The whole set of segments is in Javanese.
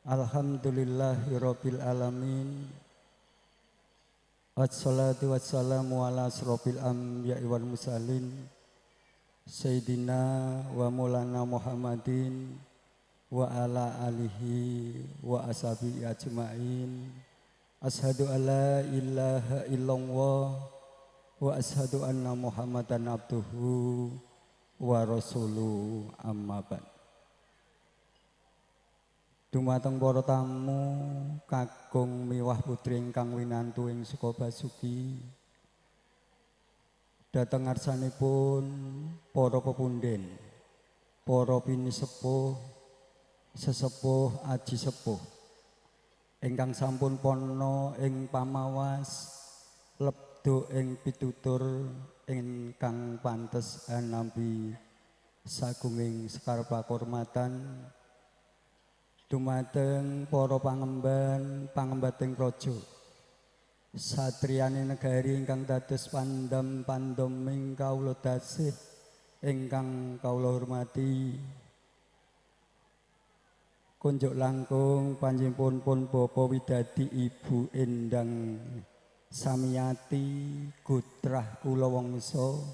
Alhamdulillahirabbil alamin. Wassalatu wassalamu ala asrofil anbiya'i wal mursalin Sayyidina wa maulana Muhammadin wa ala alihi wa ashabihi ajma'in. Ashhadu alla ilaha illallah wa ashhadu anna Muhammadan abduhu wa rasuluhu, amma ba'd. Dumateng para tamu kakung miwah putri ingkang winantu ing Suka Basuki, dhateng ngarsanipun para pepunden, para pinisepuh, sesepuh aji sepuh ingkang sampun pono ing pamawas lebdo ing pitutur ingkang pantes nampi sagunging sekar pakurmatan. Dumateng para pangembating praja, satriyane negari ingkang dados pandam-pandaming kawula dasih ingkang kawula hormati. Kunjuk langkung panjenenganipun Bapak Widadi Ibu Endang Samiyati Gutrah kula wangsa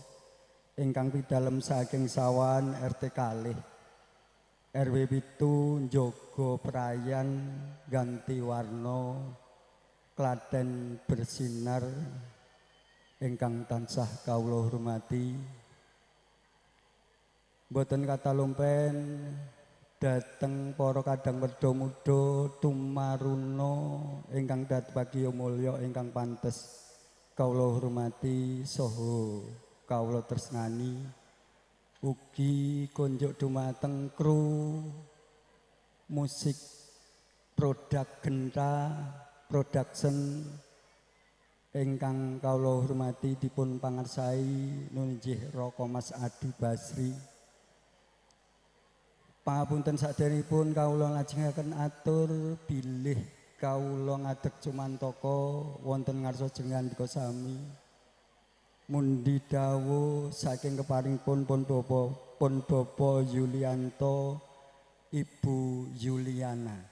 ingkang pidalem saking sawan RT kalih RW 7 Njogo Prayan ganti warna Klaten bersinar ingkang tansah kawula hormati. Mboten katalumpen dhateng para kadang werda muda tumaruna ingkang dadya mulya ingkang pantes kawula hormati saha kawula tresnani. Ugi kunjuk dumateng kru musik produk Genta Production ingkang kawula hormati dipun pangarsai nunjih Roko Mas Adi Basri. Pangapunten saderengipun kawula lajengaken atur bilih kawula ngadeg cumantaka wonten ngarsa jengandika sami. Mundi dawuh saking keparingipun pun Bapa Yulianto Ibu Yuliana.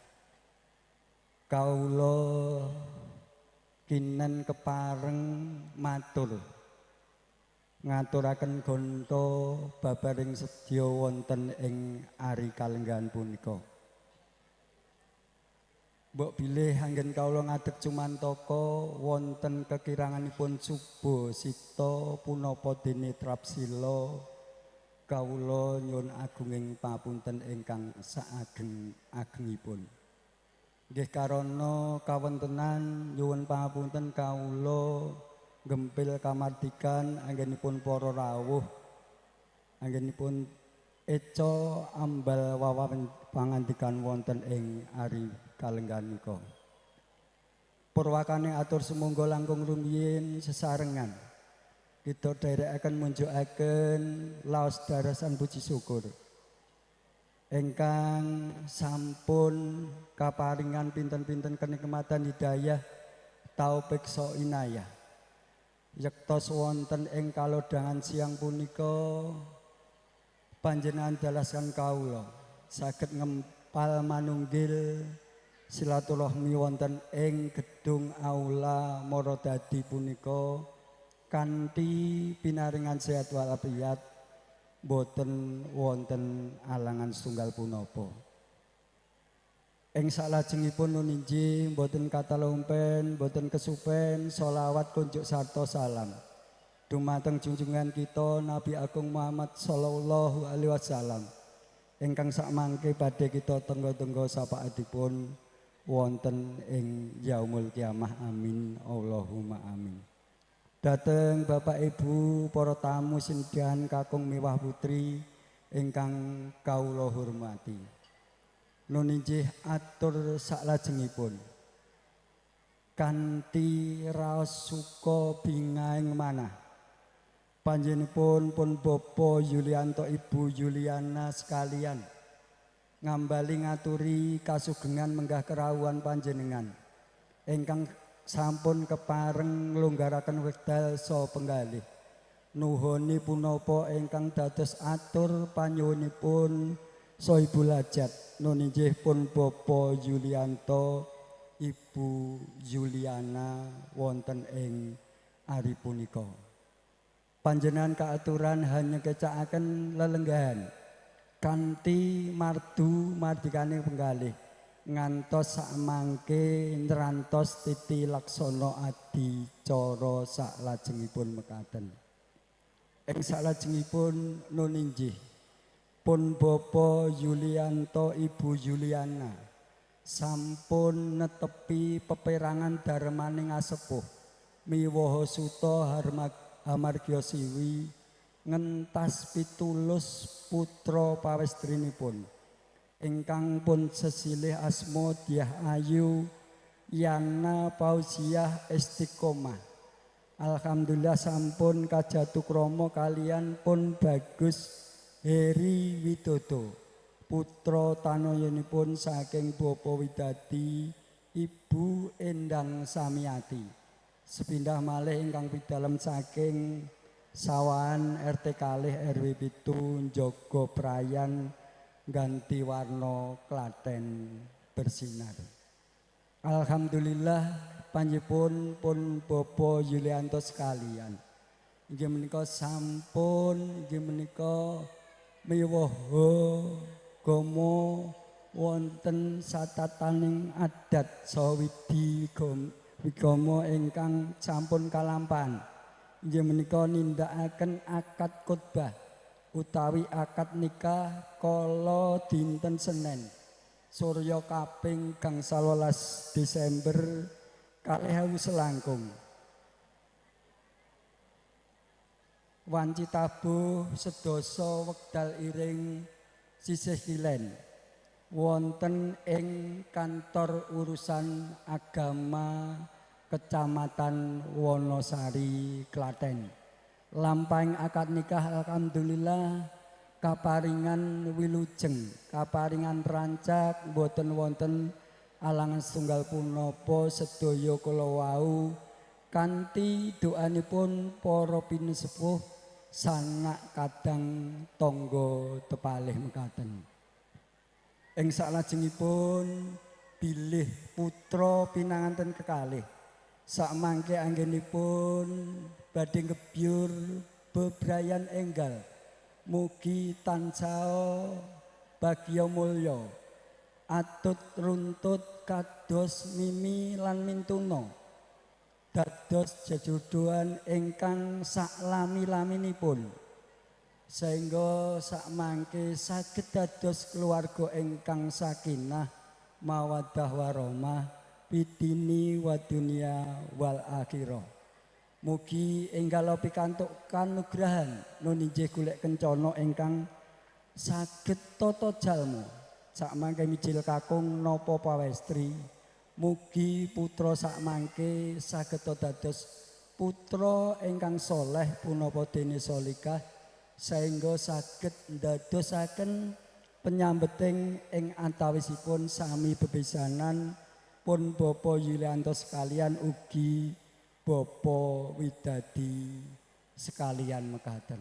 Kawula kinen kepareng matur ngaturaken gonta babaring sedya wonten ing ari kalenggahan punika. Mbok bilih anggen kawula ngadeg cumantaka wonten kekiranganipun suba sita punapa dene trapsila, kawula nyuwun agunging papunten ingkang saageng-agengipun. Nggih karana kawontenan nyuwun papunten kawula gempil kamardikan anggenipun para rawuh, anggenipun eca ambal wawawen pangandikan wonten ing ari kalenggahan nika. Purwakane atur sumangga langkung rumiyin sesarengan kita dherekaken munjukaken laos darasan puji syukur ingkang sampun kaparingan pinten-pinten kenikmatan hidayah taufik so inayah yektos wonten ing kalodhangan siang punika. Panjenengan dalaskan kawula saged ngempal manunggil silaturahmi wonten ing gedung aula Morodadi punika kanthi pinaringan sehat walafiat boten wonten alangan setunggal punapa. Ing salajengipun nuninji boten katalumpen boten kesupen sholawat kunjuk sarta salam dumateng junjungan kita Nabi Agung Muhammad sallallahu alaihi wasallam ingkang sakmangke badhe kita tenggo-tenggo sapaatipun wonten ing yaumul kiamah. Amin Allahumma amin. Dhateng Bapak Ibu para tamu sindhan kakung miwah putri ingkang kawula hormati, nuninjih atur saklajengipun kanthi raos suka bingaing manah panjenenganipun pun Bapak Yulianto Ibu Yuliana sekalian ngambali ngaturi kasugengan menggah kerawuhan panjenengan ingkang sampun kepareng nglunggaraken wekdal saha penggalih nuhuni punapa ingkang dados atur panyuwunipun Sohibul Hajat nun inggih pun Bapak Yulianto Ibu Juliana wonten ing ari punika. Panjenengan kaaturan hanya kecakaken lelenggahan kanthi mardu mardikane penggalih ngantos sakmangke nrantos titi laksana adicara saklajengipun mekaten. Ing saklajengipun nun inggih pun Bapak Yulianto Ibu Juliana sampun netepi peperangan darmaning asepuh miwaha suta hamargya siwi ngentas pitulus putra pawestrinipun ingkang pun sesilih asma Diah Ayu Yana Pausiah Istiqomah. Alhamdulillah sampun kajatukrama kalian pun Bagus Heri Widodo putra tanoyonipun saking Bapa Widadi Ibu Endang Samiati. Sepindah malih ingkang pidalem saking Sawan RT kalih RW 7 Njogo Prayan Ganti Warna Klaten bersinar. Alhamdulillah panjenipun pun Bapak Yulianto sekalian. Inggih menika sampun inggih menika miwaha gama wonten satataning adat saha wigama ingkang sampun kalampahan. Inggih menika nindakaken akad khotbah utawi akad nikah kala dinten Senin Surya kaping gangsal 12 Desember 2000 selangkung. Wanci tabuh sedasa wekdal iring sisih kilen wonten ing kantor urusan agama Kecamatan Wonosari Klaten. Lampahing akad nikah alhamdulillah kaparingan wilujeng, kaparingan rancak boten wonten alangan setunggal punapa sedaya kala wau kanthi doanipun para pinesepuh sanak kadang tangga tepalih mekaten. Ing salajengipun bilih putra pinanganten kekalih sakmangke anggenipun badhe ngebyur bebrayan enggal mugi tansah bagya mulya atut runtut kados Mimi lan Mintuna dados jejodohan ingkang saklami-laminipun sehingga sakmangke saged dados keluarga ingkang sakinah mawaddah warahmah bidini wa dunya wal akhirah. Mugi enggal pikantuk kanugrahan nun inggih golek kencana ingkang saged tata jalma sakmangke mijil kakung napa pawestri. Mugi putra sakmangke saged dados putra ingkang soleh punapa dene solikah sehingga saged ndadosaken penyambeting ing antawisipun sami bebesanan pun Bapak Yulianto sekalian ugi Bapak Widadi sekalian mekaten.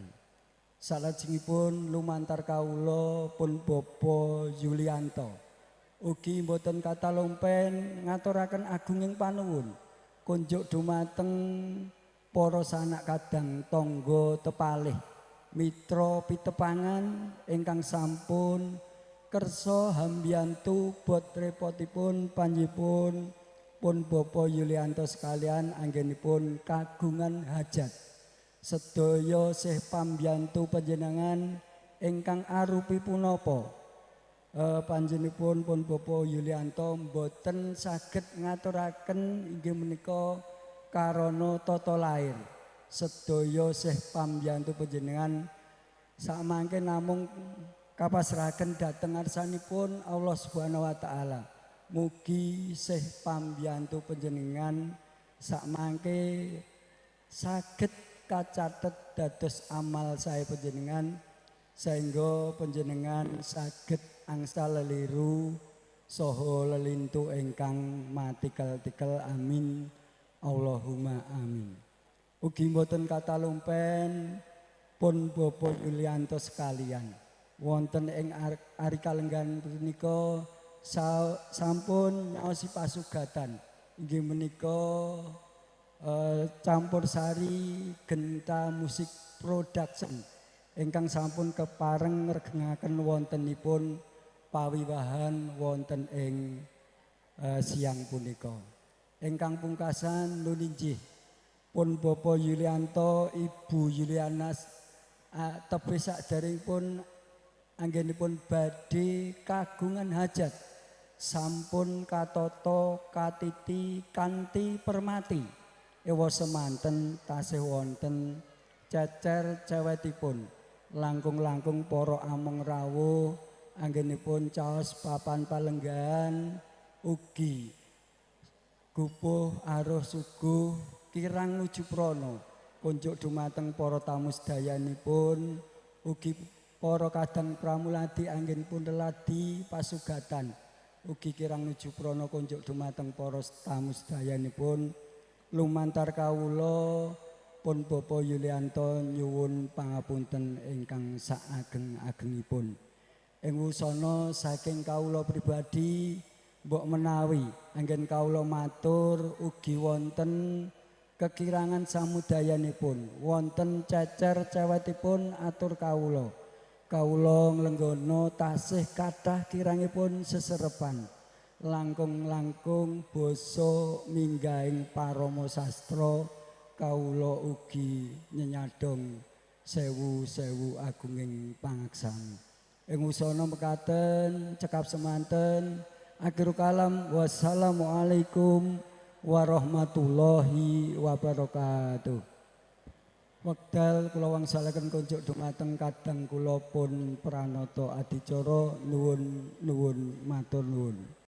Salajengipun lumantar kawula pun Bapak Yulianto ugi mboten kata lompen ngaturaken agunging panuwun kunjuk dumateng para sanak kadang tangga tepalih mitra pitepangan ingkang sampun kersa hambiyantu bot repotipun panjenipun pun Bapak Yulianto sekalian anggenipun kagungan hajat sedaya sih pambiyantu panjenengan ingkang arupi punapa panjenipun pun Bapak Yulianto mboten saged ngaturaken inggih menika karana tata lair sedaya sih pambiyantu panjenengan sakmangke namung kapasrahaken dhateng ngarsanipun Allah Subhanahu wa taala. Mugi sih pambiyantu panjenengan sakmangke saged kacatet dados amal sae panjenengan sehingga panjenengan saged angsal leliru saha lelintu ingkang matikel-tikel amin Allahumma amin. Ugi mboten kata lumpen pun Bapak Yulianto sekalian wonten ing ari kalenggan punika sampun nyaosi pasugatan inggih menika campur sari Genta Musik Production ingkang sampun kepareng ngregengaken wontenipun pawiwahan wonten ing siang punika. Ingkang pungkasan nuwun inggih pun Bapak Yulianto, Ibu Yulianas tebih sakderengipun anggenipun badhe kagungan hajat sampun katata katiti kanthi permati ewa semanten tasih wonten cecer cewetipun langkung-langkung para among rawuh anggenipun caos papan palenggahan ugi gupuh aruh suguh kirang nuju prana kunjuk dumateng para tamu sedayanipun ugi para kadang pramuladi anggenipun leladi pasugatan ugi kirang nuju prana kunjuk dumateng para tamu sedayanipun lumantar kawula pun Bapak Yulianto nyuwun pangapunten ingkang saageng-agengipun. Ing wusana saking kawula pribadi mbok menawi anggen kawula matur ugi wonten kekirangan samudayanipun wonten cecer cewetipun atur kawula nglenggono tasih kathah kirangipun seserepan langkung-langkung basa minggahing parama sastra kawula ugi nyenyadong sewu-sewu agunging pangaksami. Ing wusana mekaten cekap semanten akhirul kalam wassalamualaikum warahmatullahi wabarakatuh. Wekdal kula wangsalaken kunjuk dumateng kadang kula pun pranata adicara nuwun matur nuwun.